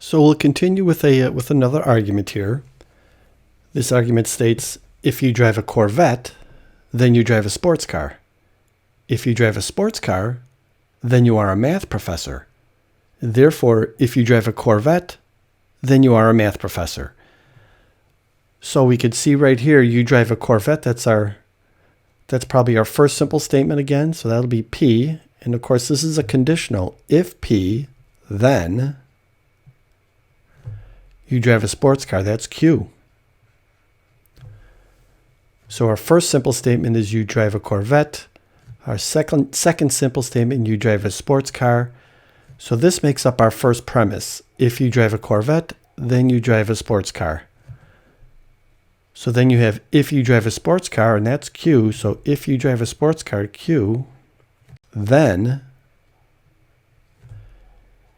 So we'll continue with another argument here. This argument states, if you drive a Corvette, then you drive a sports car. If you drive a sports car, then you are a math professor. Therefore, if you drive a Corvette, then you are a math professor. So we could see right here, you drive a Corvette. That's probably our first simple statement again. So that'll be P. And of course, this is a conditional. If P, then you drive a sports car. That's Q. So our first simple statement is you drive a Corvette. Our second simple statement, you drive a sports car. So this makes up our first premise. If you drive a Corvette, then you drive a sports car. So then you have if you drive a sports car, and that's Q. So if you drive a sports car, Q, then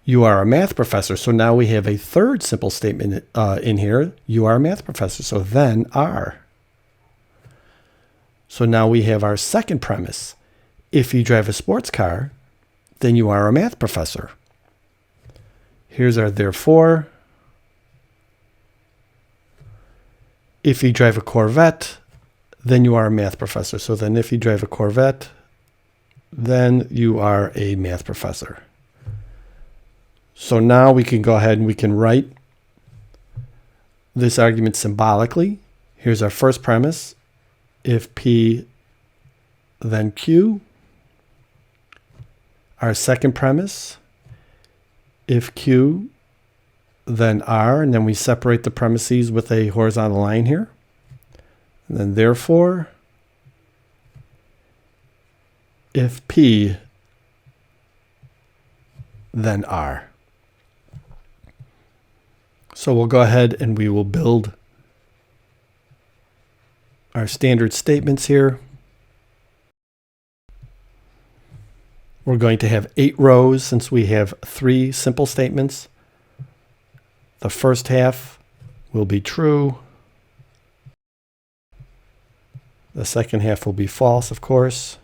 you are a math professor. So now we have a third simple statement in here. You are a math professor. So then R. So now we have our second premise. If you drive a sports car, then you are a math professor. Here's our therefore. If you drive a Corvette, then you are a math professor. So then if you drive a Corvette, then you are a math professor. So now we can go ahead and we can write this argument symbolically. Here's our first premise. If P, then Q. Our second premise. If Q, then R. And then we separate the premises with a horizontal line here. And then therefore, if P, then R. So we'll go ahead and we will build our standard statements here. We're going to have 8 rows since we have 3 simple statements. The first half will be true. The second half will be false, of course.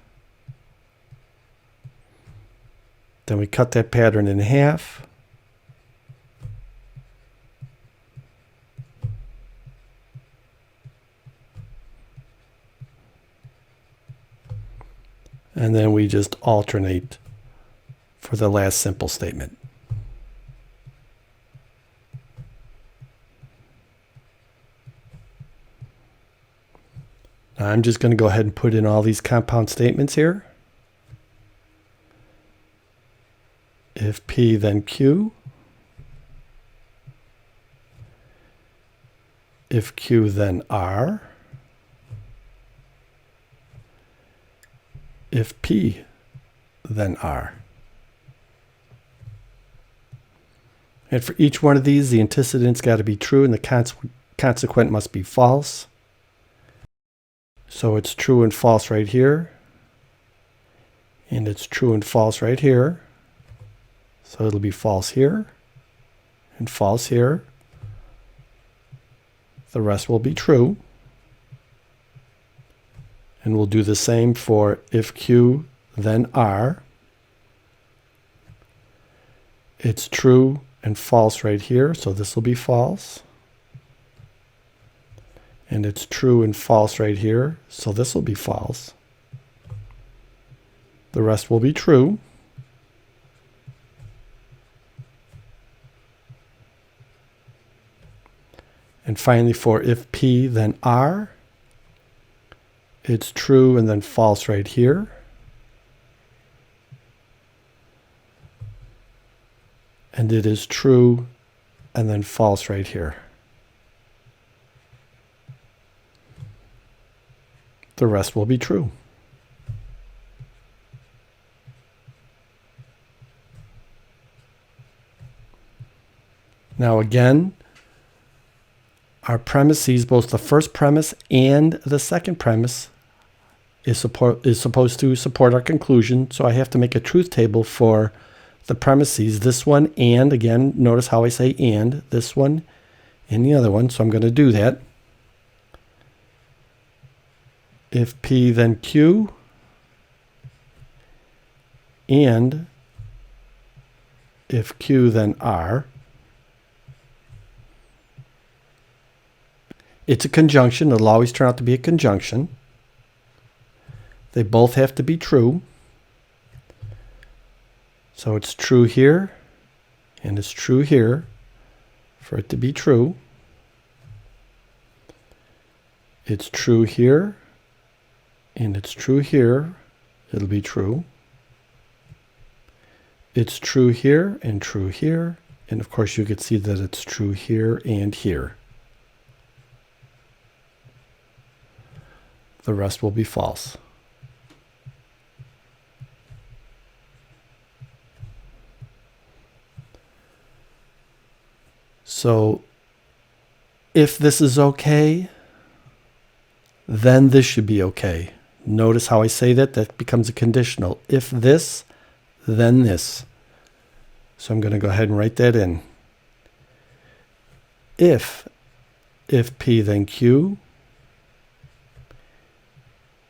Then we cut that pattern in half. And then we just alternate for the last simple statement. Now I'm just going to go ahead and put in all these compound statements here. If P, then Q. If Q, then R. If P, then R. And for each one of these, the antecedent's got to be true and the consequent must be false. So it's true and false right here. And it's true and false right here. So it'll be false here and false here. The rest will be true. And we'll do the same for if Q, then R. It's true and false right here, so this will be false. And it's true and false right here, so this will be false. The rest will be true. And finally, for if P, then R. It's true and then false right here. And it is true and then false right here. The rest will be true. Now again, our premises, both the first premise and the second premise, is supposed to support our conclusion. So I have to make a truth table for the premises, this one, and again, notice how I say and, this one and the other one. So I'm going to do that. If P, then Q, and if Q, then R. It's a conjunction. It'll always turn out to be a conjunction. They both have to be true. So it's true here, and it's true here for it to be true. It's true here, and it's true here. It'll be true. It's true here and true here. And of course you could see that it's true here and here. The rest will be false. So if this is okay, then this should be okay. Notice how I say that? That becomes a conditional. If this, then this. So I'm going to go ahead and write that in. If P, then Q.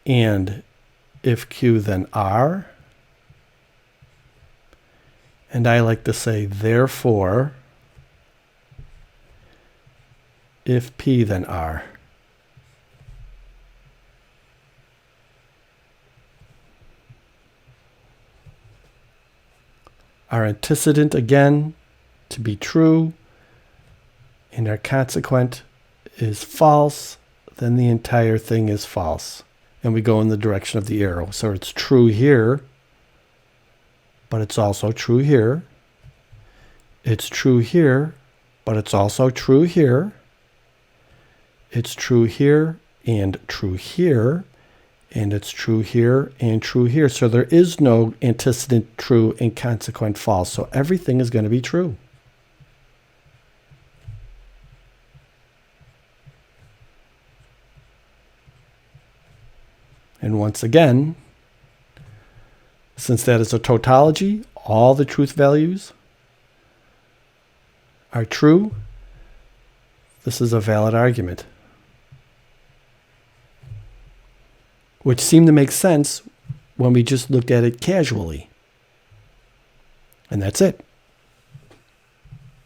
And if Q, then R. And I like to say, therefore, if P, then R. Our antecedent, again, to be true, and our consequent is false, then the entire thing is false. And we go in the direction of the arrow. So it's true here, but it's also true here. It's true here, but it's also true here. It's true here and true here. And it's true here and true here. So there is no antecedent true and consequent false. So everything is going to be true. And once again, since that is a tautology, all the truth values are true. This is a valid argument, which seemed to make sense when we just looked at it casually. And that's it.